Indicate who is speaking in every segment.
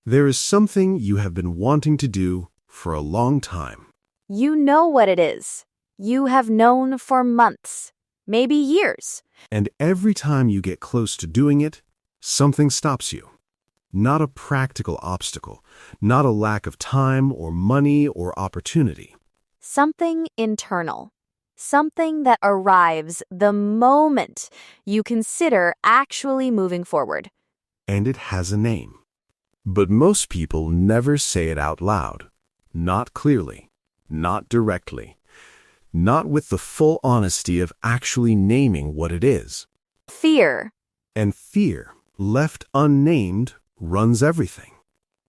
Speaker 1: There is something you have been wanting to do for a long time.
Speaker 2: You know what it is. You have known for months, maybe years.
Speaker 1: And every time you get close to doing it, something stops you. Not a practical obstacle, not a lack of time or money or opportunity.
Speaker 2: Something internal. Something that arrives the moment you consider actually moving forward.
Speaker 1: And it has a name. But most people never say it out loud. Not clearly. Not directly. Not with the full honesty of actually naming what it is.
Speaker 2: Fear.
Speaker 1: And fear, left unnamed, runs everything.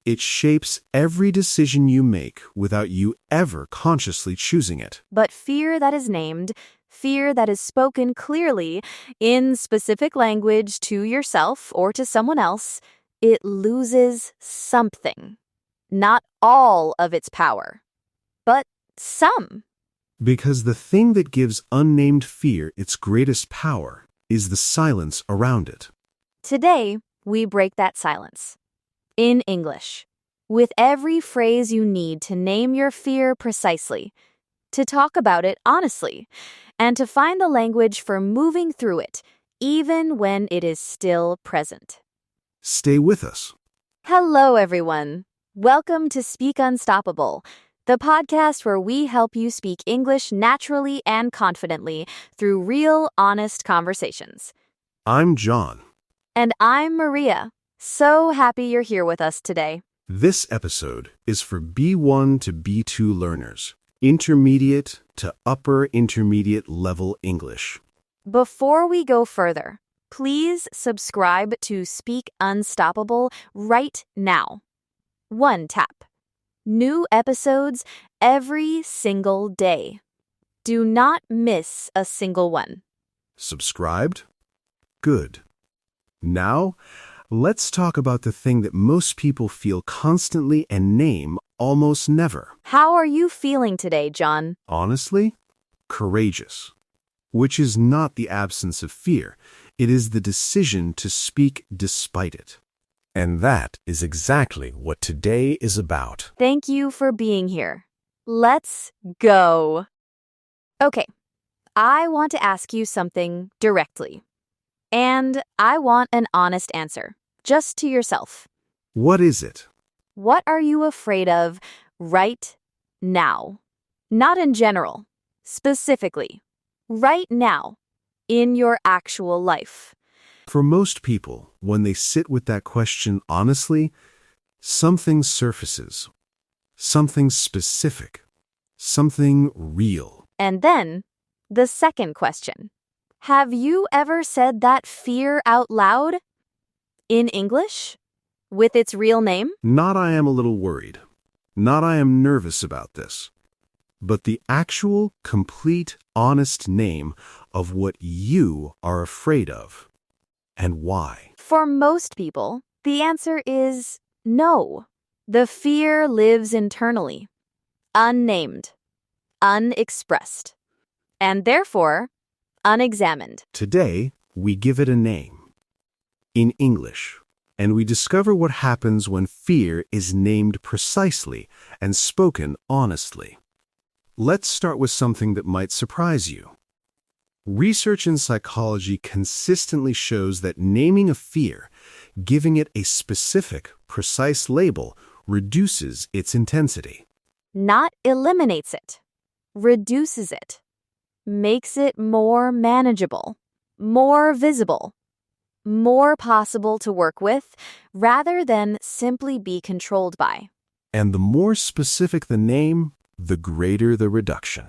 Speaker 1: It shapes every decision you make without you ever consciously choosing it.
Speaker 2: But fear that is named, fear that is spoken clearly in specific language to yourself or to someone else, it loses something. Not all of its power, but some.
Speaker 1: Because the thing that gives unnamed fear its greatest power is the silence around it.
Speaker 2: Today, we break that silence. In English, with every phrase you need to name your fear precisely, to talk about it honestly, and to find the language for moving through it, even when it is still present.
Speaker 1: Stay with us.
Speaker 2: Hello, everyone. Welcome to Speak Unstoppable, the podcast where we help you speak English naturally and confidently through real, honest conversations.
Speaker 1: I'm John.
Speaker 2: And I'm Maria. So happy you're here with us today.
Speaker 1: This episode is for B1 to B2 learners, intermediate to upper intermediate level English.
Speaker 2: Before we go further, please subscribe to Speak Unstoppable right now. 1 tap. New episodes every single day. Do not miss a single one.
Speaker 1: Subscribed? Good. Now, let's talk about the thing that most people feel constantly and name almost never.
Speaker 2: How are you feeling today, John?
Speaker 1: Honestly, courageous. Which is not the absence of fear. It is the decision to speak despite it. And that is exactly what today is about.
Speaker 2: Thank you for being here. Let's go. Okay, I want to ask you something directly. And I want an honest answer, just to yourself.
Speaker 1: What is it?
Speaker 2: What are you afraid of right now? Not in general, specifically. Right now, in your actual life.
Speaker 1: For most people, when they sit with that question honestly, something surfaces. Something specific. Something real.
Speaker 2: And then, the second question. Have you ever said that fear out loud? In English? With its real name?
Speaker 1: Not I am a little worried. Not I am nervous about this. But the actual, complete, honest name of what you are afraid of. And why?
Speaker 2: For most people, the answer is no. The fear lives internally, unnamed, unexpressed, and therefore unexamined.
Speaker 1: Today, we give it a name. In English. And we discover what happens when fear is named precisely and spoken honestly. Let's start with something that might surprise you. Research in psychology consistently shows that naming a fear, giving it a specific, precise label, reduces its intensity.
Speaker 2: Not eliminates it, reduces it, makes it more manageable, more visible, more possible to work with, rather than simply be controlled by.
Speaker 1: And the more specific the name, the greater the reduction.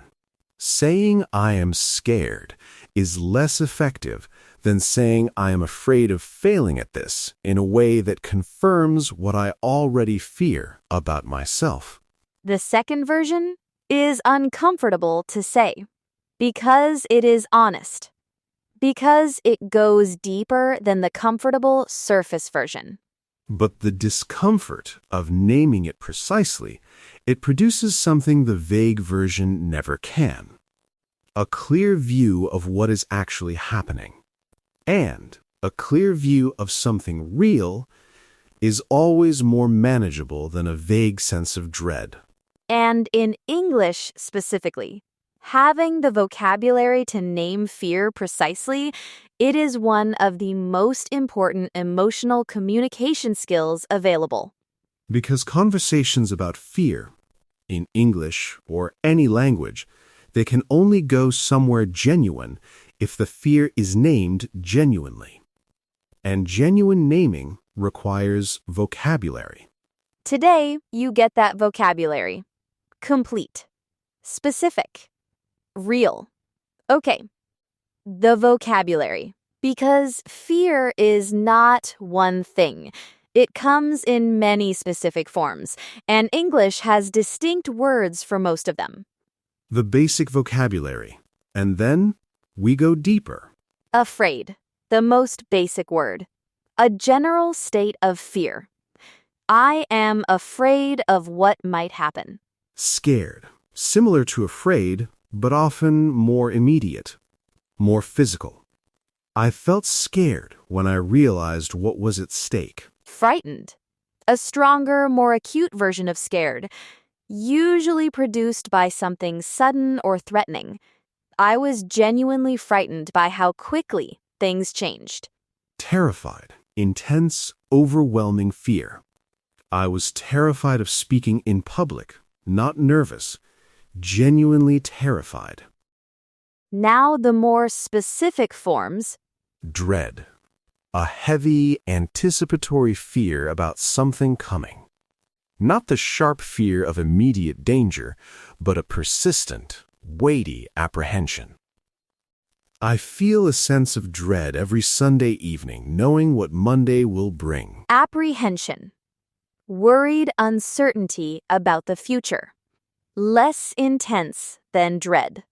Speaker 1: Saying I am scared is less effective than saying I am afraid of failing at this in a way that confirms what I already fear about myself.
Speaker 2: The second version is uncomfortable to say because it is honest, because it goes deeper than the comfortable surface version.
Speaker 1: But the discomfort of naming it precisely, it produces something the vague version never can. A clear view of what is actually happening. And a clear view of something real is always more manageable than a vague sense of dread.
Speaker 2: And in English specifically, having the vocabulary to name fear precisely, it is one of the most important emotional communication skills available.
Speaker 1: Because conversations about fear, in English or any language, they can only go somewhere genuine if the fear is named genuinely. And genuine naming requires vocabulary.
Speaker 2: Today, you get that vocabulary. Complete. Specific. Real. Okay. The vocabulary. Because fear is not one thing. It comes in many specific forms, and English has distinct words for most of them.
Speaker 1: The basic vocabulary. And then we go deeper.
Speaker 2: Afraid. The most basic word. A general state of fear. I am afraid of what might happen.
Speaker 1: Scared. Similar to afraid, but often more immediate, more physical. I felt scared when I realized what was at stake.
Speaker 2: Frightened. A stronger, more acute version of scared, usually produced by something sudden or threatening. I was genuinely frightened by how quickly things changed.
Speaker 1: Terrified. Intense, overwhelming fear. I was terrified of speaking in public, not nervous, genuinely terrified.
Speaker 2: Now the more specific forms.
Speaker 1: Dread. A heavy, anticipatory fear about something coming. Not the sharp fear of immediate danger, but a persistent, weighty apprehension. I feel a sense of dread every Sunday evening, knowing what Monday will bring.
Speaker 2: Apprehension. Worried uncertainty about the future. Less intense than dread.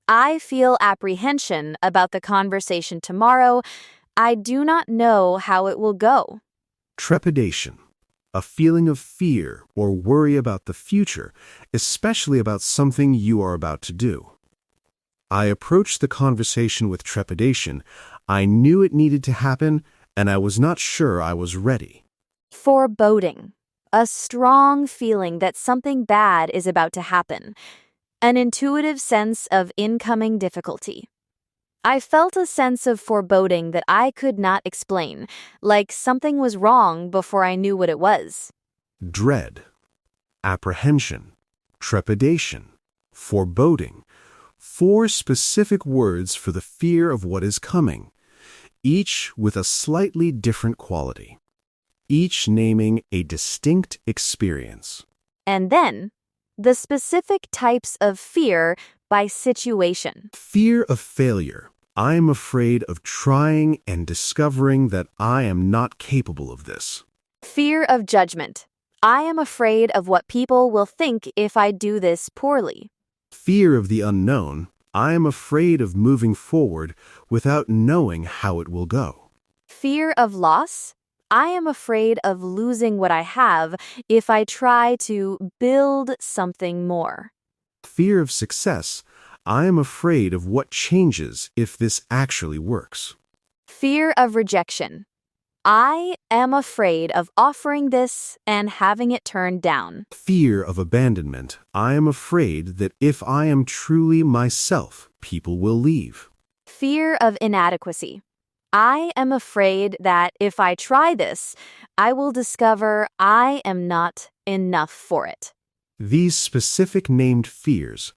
Speaker 2: I feel apprehension about the conversation tomorrow. I do not know how it will go.
Speaker 1: Trepidation. A feeling of fear or worry about the future, especially about something you are about to do. I approached the conversation with trepidation. I knew it needed to happen, and I was not sure I was ready.
Speaker 2: Foreboding. A strong feeling that something bad is about to happen. An intuitive sense of incoming difficulty. I felt a sense of foreboding that I could not explain, like something was wrong before I knew what it was.
Speaker 1: Dread. Apprehension. Trepidation. Foreboding. 4 specific words for the fear of what is coming, each with a slightly different quality, each naming a distinct experience.
Speaker 2: And then, the specific types of fear by situation.
Speaker 1: Fear of failure. I am afraid of trying and discovering that I am not capable of this.
Speaker 2: Fear of judgment. I am afraid of what people will think if I do this poorly.
Speaker 1: Fear of the unknown. I am afraid of moving forward without knowing how it will go.
Speaker 2: Fear of loss. I am afraid of losing what I have if I try to build something more.
Speaker 1: Fear of success. I am afraid of what changes if this actually works.
Speaker 2: Fear of rejection. I am afraid of offering this and having it turned down.
Speaker 1: Fear of abandonment. I am afraid that if I am truly myself, people will leave.
Speaker 2: Fear of inadequacy. I am afraid that if I try this, I will discover I am not enough for it.
Speaker 1: These specific named fears,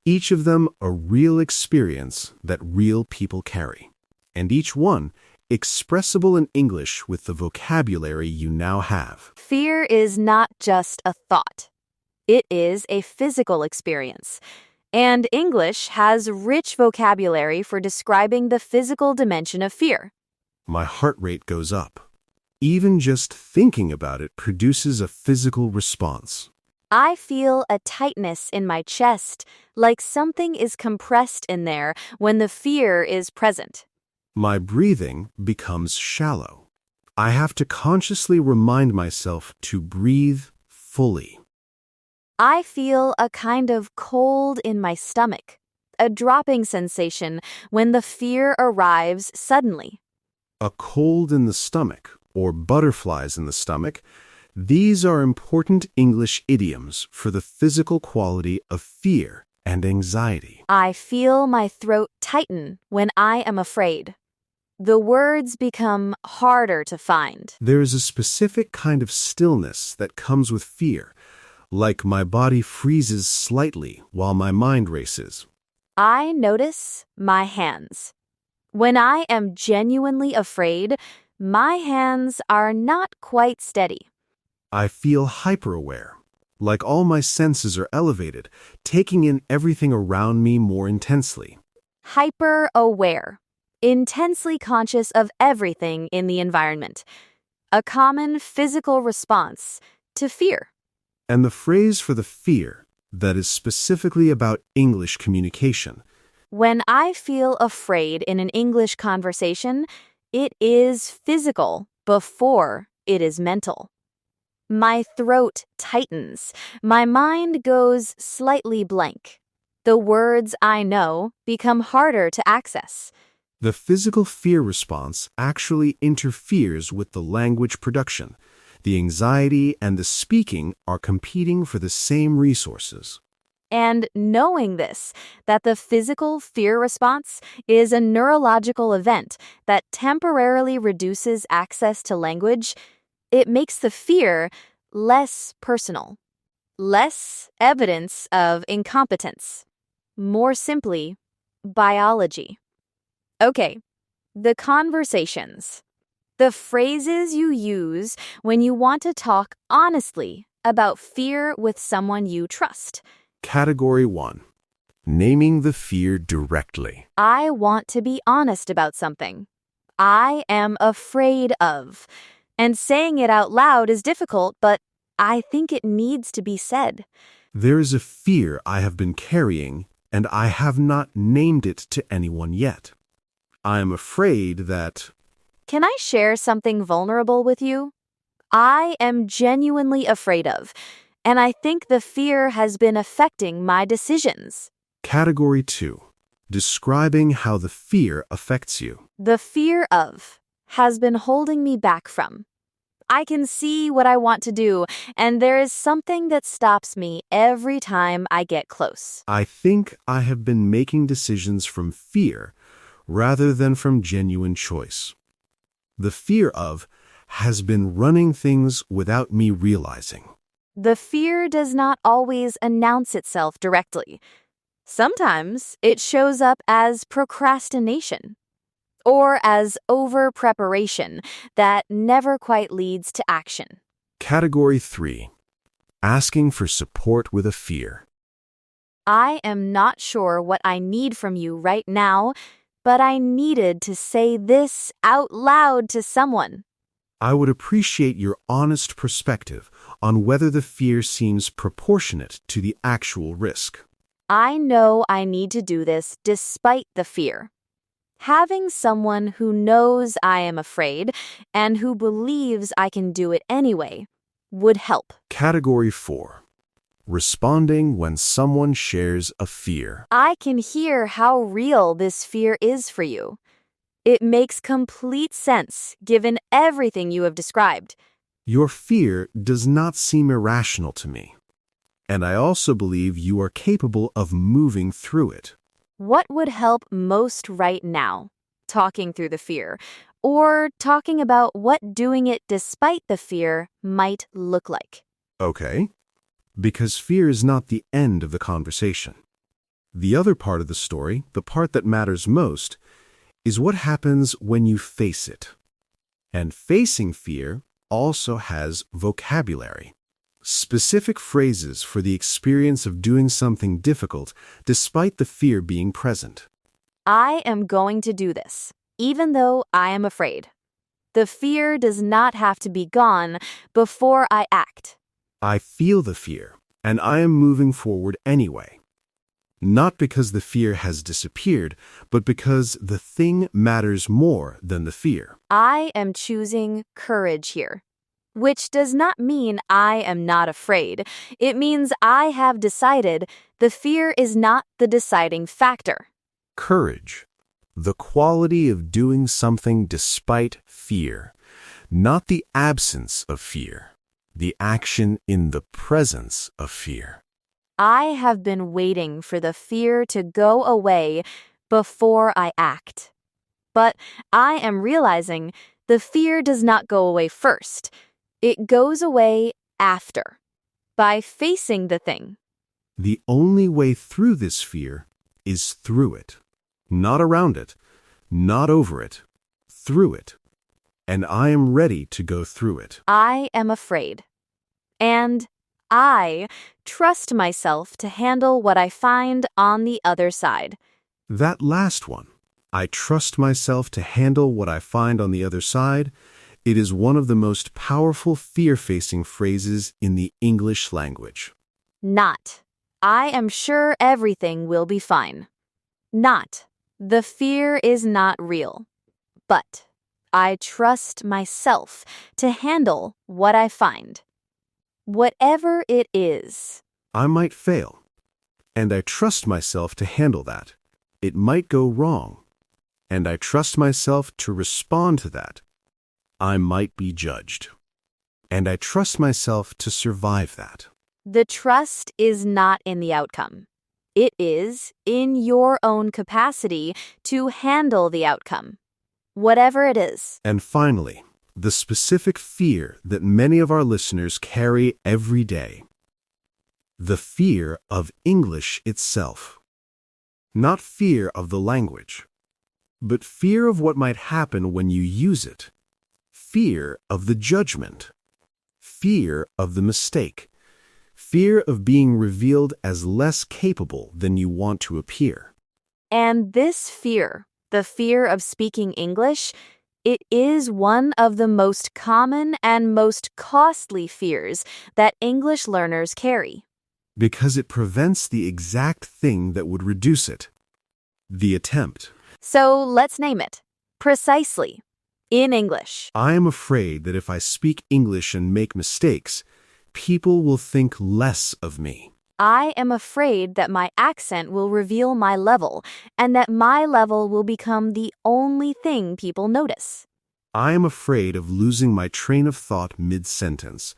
Speaker 1: each of them a real experience that real people carry, and each one expressible in English with the vocabulary you now have.
Speaker 2: Fear is not just a thought. It is a physical experience. And English has rich vocabulary for describing the physical dimension of fear.
Speaker 1: My heart rate goes up. Even just thinking about it produces a physical response.
Speaker 2: I feel a tightness in my chest, like something is compressed in there when the fear is present.
Speaker 1: My breathing becomes shallow. I have to consciously remind myself to breathe fully.
Speaker 2: I feel a kind of cold in my stomach, a dropping sensation when the fear arrives suddenly.
Speaker 1: A cold in the stomach, or butterflies in the stomach, these are important English idioms for the physical quality of fear and anxiety.
Speaker 2: I feel my throat tighten when I am afraid. The words become harder to find.
Speaker 1: There is a specific kind of stillness that comes with fear, like my body freezes slightly while my mind races.
Speaker 2: I notice my hands. When I am genuinely afraid, my hands are not quite steady.
Speaker 1: I feel hyper-aware, like all my senses are elevated, taking in everything around me more intensely.
Speaker 2: Hyper-aware. Intensely conscious of everything in the environment. A common physical response to fear.
Speaker 1: And the phrase for the fear that is specifically about English communication.
Speaker 2: When I feel afraid in an English conversation, it is physical before it is mental. My throat tightens. My mind goes slightly blank. The words I know become harder to access.
Speaker 1: The physical fear response actually interferes with the language production. The anxiety and the speaking are competing for the same resources.
Speaker 2: And knowing this, that the physical fear response is a neurological event that temporarily reduces access to language, it makes the fear less personal, less evidence of incompetence, more simply, biology. Okay, the conversations. The phrases you use when you want to talk honestly about fear with someone you trust.
Speaker 1: Category 1. Naming the fear directly.
Speaker 2: I want to be honest about something. I am afraid of. And saying it out loud is difficult, but I think it needs to be said.
Speaker 1: There is a fear I have been carrying, and I have not named it to anyone yet. I am afraid that...
Speaker 2: Can I share something vulnerable with you? I am genuinely afraid of, and I think the fear has been affecting my decisions.
Speaker 1: Category 2. Describing how the fear affects you.
Speaker 2: The fear of has been holding me back from. I can see what I want to do, and there is something that stops me every time I get close.
Speaker 1: I think I have been making decisions from fear rather than from genuine choice. The fear of has been running things without me realizing.
Speaker 2: The fear does not always announce itself directly. Sometimes it shows up as procrastination or as over-preparation that never quite leads to action.
Speaker 1: Category 3. Asking for support with a fear.
Speaker 2: I am not sure what I need from you right now, but I needed to say this out loud to someone.
Speaker 1: I would appreciate your honest perspective on whether the fear seems proportionate to the actual risk.
Speaker 2: I know I need to do this despite the fear. Having someone who knows I am afraid and who believes I can do it anyway would help.
Speaker 1: Category 4. Responding when someone shares a fear.
Speaker 2: I can hear how real this fear is for you. It makes complete sense given everything you have described.
Speaker 1: Your fear does not seem irrational to me, and I also believe you are capable of moving through it.
Speaker 2: What would help most right now? Talking through the fear, or talking about what doing it despite the fear might look like?
Speaker 1: Okay, because fear is not the end of the conversation. The other part of the story, the part that matters most, is what happens when you face it. And facing fear also has vocabulary. Specific phrases for the experience of doing something difficult despite the fear being present.
Speaker 2: I am going to do this, even though I am afraid. The fear does not have to be gone before I act.
Speaker 1: I feel the fear, and I am moving forward anyway. Not because the fear has disappeared, but because the thing matters more than the fear.
Speaker 2: I am choosing courage here, which does not mean I am not afraid. It means I have decided the fear is not the deciding factor.
Speaker 1: Courage, the quality of doing something despite fear. Not the absence of fear, the action in the presence of fear.
Speaker 2: I have been waiting for the fear to go away before I act. But I am realizing the fear does not go away first. It goes away after, by facing the thing.
Speaker 1: The only way through this fear is through it. Not around it, not over it, through it. And I am ready to go through it.
Speaker 2: I am afraid. And I trust myself to handle what I find on the other side.
Speaker 1: That last one, I trust myself to handle what I find on the other side, it is one of the most powerful fear-facing phrases in the English language.
Speaker 2: Not, I am sure everything will be fine. Not, the fear is not real. But I trust myself to handle what I find. Whatever it is.
Speaker 1: I might fail, and I trust myself to handle that. It might go wrong, and I trust myself to respond to that. I might be judged, and I trust myself to survive that.
Speaker 2: The trust is not in the outcome. It is in your own capacity to handle the outcome, whatever it is.
Speaker 1: And finally, the specific fear that many of our listeners carry every day. The fear of English itself. Not fear of the language, but fear of what might happen when you use it. Fear of the judgment. Fear of the mistake. Fear of being revealed as less capable than you want to appear.
Speaker 2: And this fear, the fear of speaking English, it is one of the most common and most costly fears that English learners carry.
Speaker 1: Because it prevents the exact thing that would reduce it. The attempt.
Speaker 2: So let's name it. Precisely. In English.
Speaker 1: I am afraid that if I speak English and make mistakes, people will think less of me.
Speaker 2: I am afraid that my accent will reveal my level, and that my level will become the only thing people notice.
Speaker 1: I am afraid of losing my train of thought mid-sentence,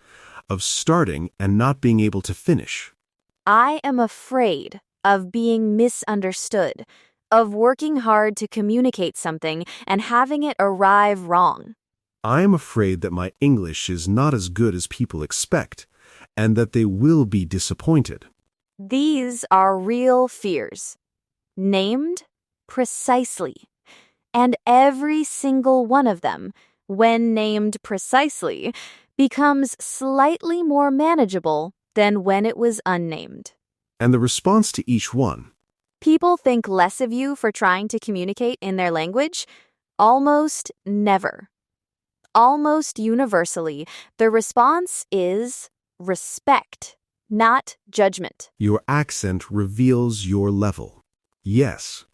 Speaker 1: of starting and not being able to finish.
Speaker 2: I am afraid of being misunderstood, of working hard to communicate something and having it arrive wrong.
Speaker 1: I am afraid that my English is not as good as people expect, and that they will be disappointed.
Speaker 2: These are real fears, named precisely. And every single one of them, when named precisely, becomes slightly more manageable than when it was unnamed.
Speaker 1: And the response to each one.
Speaker 2: People think less of you for trying to communicate in their language? Almost never. Almost universally, the response is respect, not judgment.
Speaker 1: Your accent reveals your level. Yes.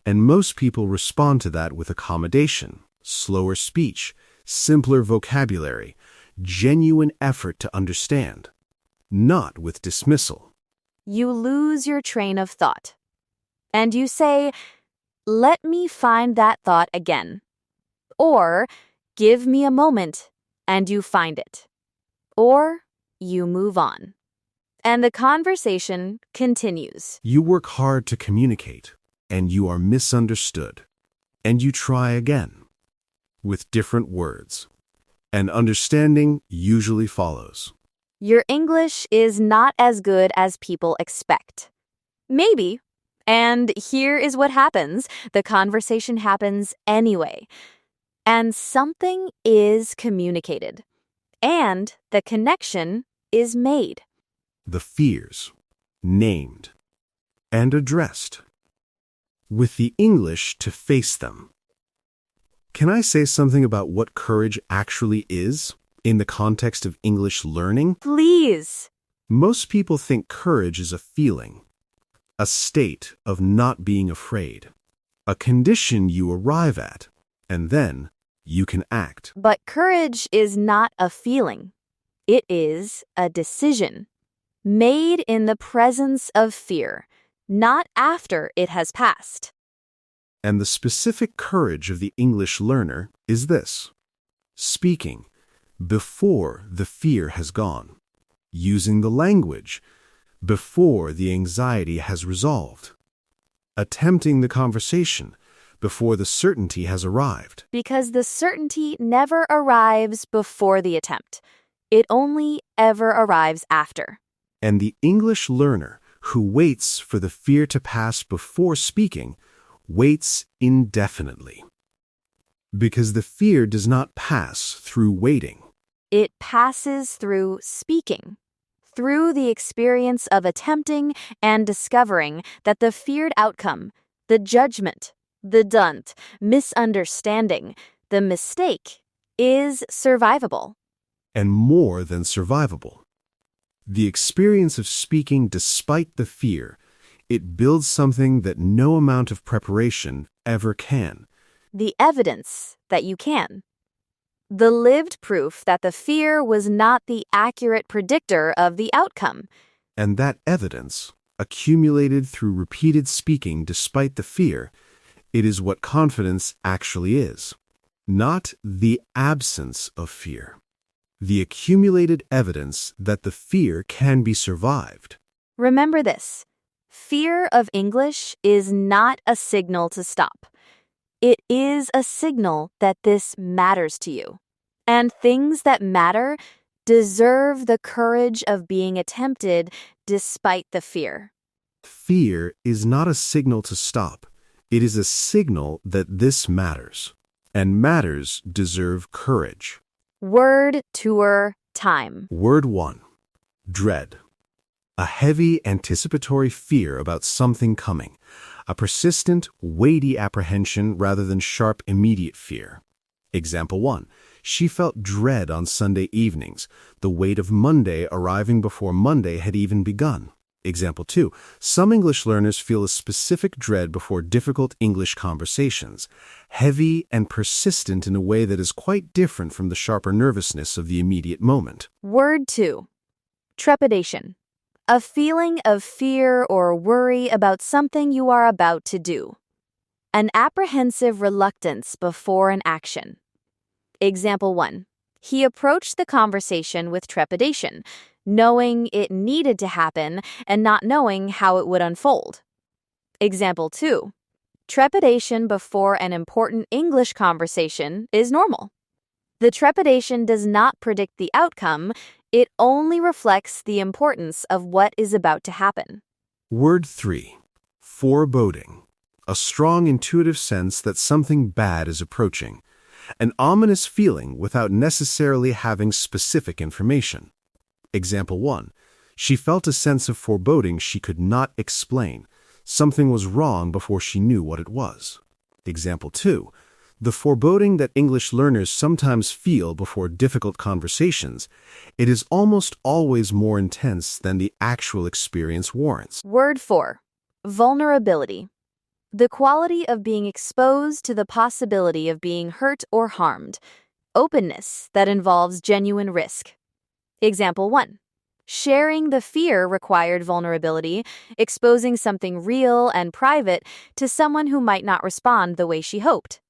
Speaker 1: And most people respond to that with accommodation, slower speech, simpler vocabulary, genuine effort to understand, not with dismissal.
Speaker 2: You lose your train of thought. And you say, let me find that thought again. Or, give me a moment, and you find it. Or, you move on. And the conversation continues.
Speaker 1: You work hard to communicate, and you are misunderstood. And you try again, with different words. And understanding usually follows.
Speaker 2: Your English is not as good as people expect. Maybe. And here is what happens. The conversation happens anyway. And something is communicated. And the connection is made.
Speaker 1: The fears, named and addressed, with the English to face them. Can I say something about what courage actually is in the context of English learning?
Speaker 2: Please.
Speaker 1: Most people think courage is a feeling, a state of not being afraid, a condition you arrive at, and then you can act.
Speaker 2: But courage is not a feeling. It is a decision, made in the presence of fear, not after it has passed.
Speaker 1: And the specific courage of the English learner is this: speaking before the fear has gone. Using the language before the anxiety has resolved. Attempting the conversation before the certainty has arrived.
Speaker 2: Because the certainty never arrives before the attempt. It only ever arrives after.
Speaker 1: And the English learner who waits for the fear to pass before speaking waits indefinitely. Because the fear does not pass through waiting.
Speaker 2: It passes through speaking, through the experience of attempting and discovering that the feared outcome, the judgment, the dunt, misunderstanding, the mistake, is survivable.
Speaker 1: And more than survivable. The experience of speaking despite the fear, it builds something that no amount of preparation ever can.
Speaker 2: The evidence that you can. The lived proof that the fear was not the accurate predictor of the outcome.
Speaker 1: And that evidence, accumulated through repeated speaking despite the fear, it is what confidence actually is. Not the absence of fear. The accumulated evidence that the fear can be survived.
Speaker 2: Remember this. Fear of English is not a signal to stop. It is a signal that this matters to you. And things that matter deserve the courage of being attempted despite the fear.
Speaker 1: Fear is not a signal to stop. It is a signal that this matters. And matters deserve courage.
Speaker 2: Word tour time.
Speaker 1: Word 1. Dread. A heavy anticipatory fear about something coming. A persistent, weighty apprehension rather than sharp, immediate fear. Example 1. She felt dread on Sunday evenings, the weight of Monday arriving before Monday had even begun. Example 2. Some English learners feel a specific dread before difficult English conversations, heavy and persistent in a way that is quite different from the sharper nervousness of the immediate moment.
Speaker 2: Word 2. Trepidation. A feeling of fear or worry about something you are about to do. An apprehensive reluctance before an action. Example 1. He approached the conversation with trepidation, knowing it needed to happen and not knowing how it would unfold. Example 2. Trepidation before an important English conversation is normal. The trepidation does not predict the outcome, it only reflects the importance of what is about to happen.
Speaker 1: Word 3. Foreboding. A strong intuitive sense that something bad is approaching. An ominous feeling without necessarily having specific information. Example 1. She felt a sense of foreboding she could not explain. Something was wrong before she knew what it was. Example 2. The foreboding that English learners sometimes feel before difficult conversations, it is almost always more intense than the actual experience warrants.
Speaker 2: Word 4. Vulnerability. The quality of being exposed to the possibility of being hurt or harmed. Openness that involves genuine risk. Example 1. Sharing the fear required vulnerability, exposing something real and private to someone who might not respond the way she hoped.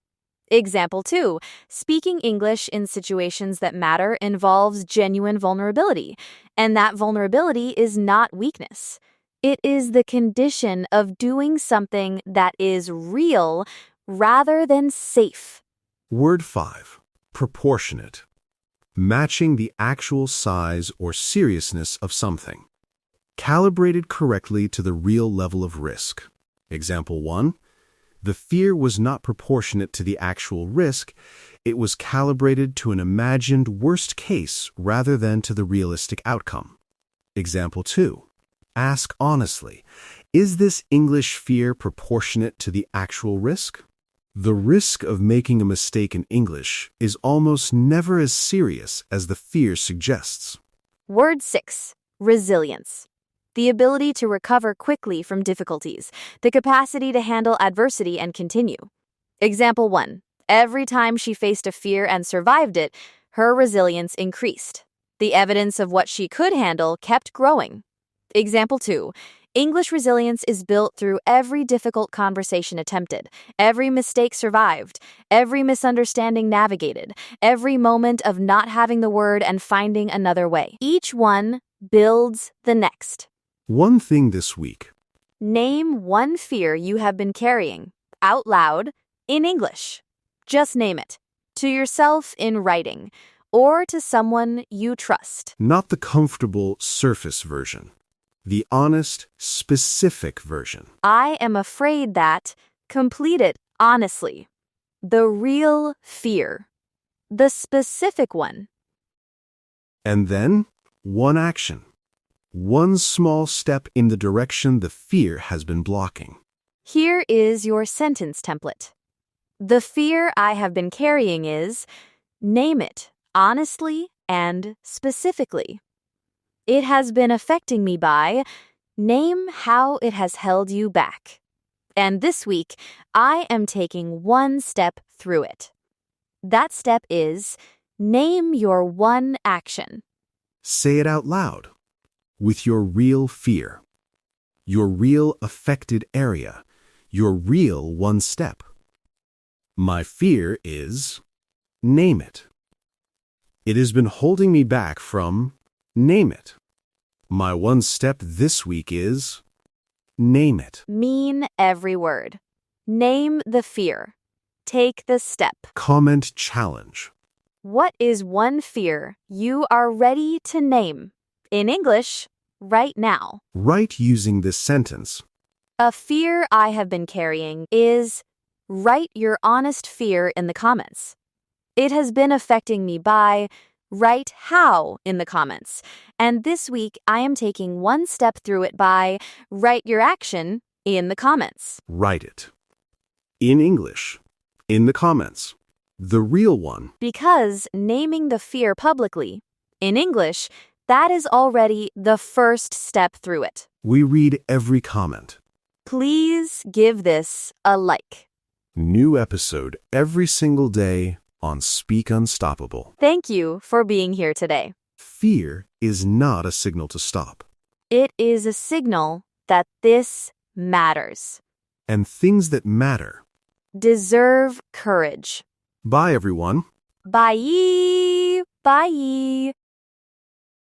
Speaker 2: Example 2. Speaking English in situations that matter involves genuine vulnerability, and that vulnerability is not weakness. It is the condition of doing something that is real rather than safe.
Speaker 1: Word 5. Proportionate. Matching the actual size or seriousness of something. Calibrated correctly to the real level of risk. Example 1. The fear was not proportionate to the actual risk, it was calibrated to an imagined worst case rather than to the realistic outcome. Example 2. Ask honestly, is this English fear proportionate to the actual risk? The risk of making a mistake in English is almost never as serious as the fear suggests.
Speaker 2: Word 6. Resilience. The ability to recover quickly from difficulties, the capacity to handle adversity and continue. Example 1. Every time she faced a fear and survived it, her resilience increased. The evidence of what she could handle kept growing. Example 2. English resilience is built through every difficult conversation attempted, every mistake survived, every misunderstanding navigated, every moment of not having the word and finding another way. Each one builds the next.
Speaker 1: One thing this week.
Speaker 2: Name one fear you have been carrying, out loud, in English. Just name it. To yourself in writing, or to someone you trust.
Speaker 1: Not the comfortable surface version. The honest, specific version.
Speaker 2: I am afraid that. Complete it honestly. The real fear. The specific one.
Speaker 1: And then, one action. One small step in the direction the fear has been blocking.
Speaker 2: Here is your sentence template. The fear I have been carrying is, name it honestly and specifically. It has been affecting me by, name how it has held you back. And this week, I am taking one step through it. That step is, name your one action.
Speaker 1: Say it out loud. With your real fear. Your real affected area. Your real one step. My fear is, name it. It has been holding me back from, name it. My one step this week is, name it.
Speaker 2: Mean every word. Name the fear. Take the step.
Speaker 1: Comment challenge.
Speaker 2: What is one fear you are ready to name? In English, right now.
Speaker 1: Write using this sentence.
Speaker 2: A fear I have been carrying is, write your honest fear in the comments. It has been affecting me by, write how in the comments. And this week, I am taking one step through it by, write your action in the comments.
Speaker 1: Write it. In English. In the comments. The real one.
Speaker 2: Because naming the fear publicly, in English, that is already the first step through it.
Speaker 1: We read every comment.
Speaker 2: Please give this a like.
Speaker 1: New episode every single day on Speak Unstoppable.
Speaker 2: Thank you for being here today.
Speaker 1: Fear is not a signal to stop.
Speaker 2: It is a signal that this matters.
Speaker 1: And things that matter.
Speaker 2: Deserve courage.
Speaker 1: Bye, everyone.
Speaker 2: Bye. Bye.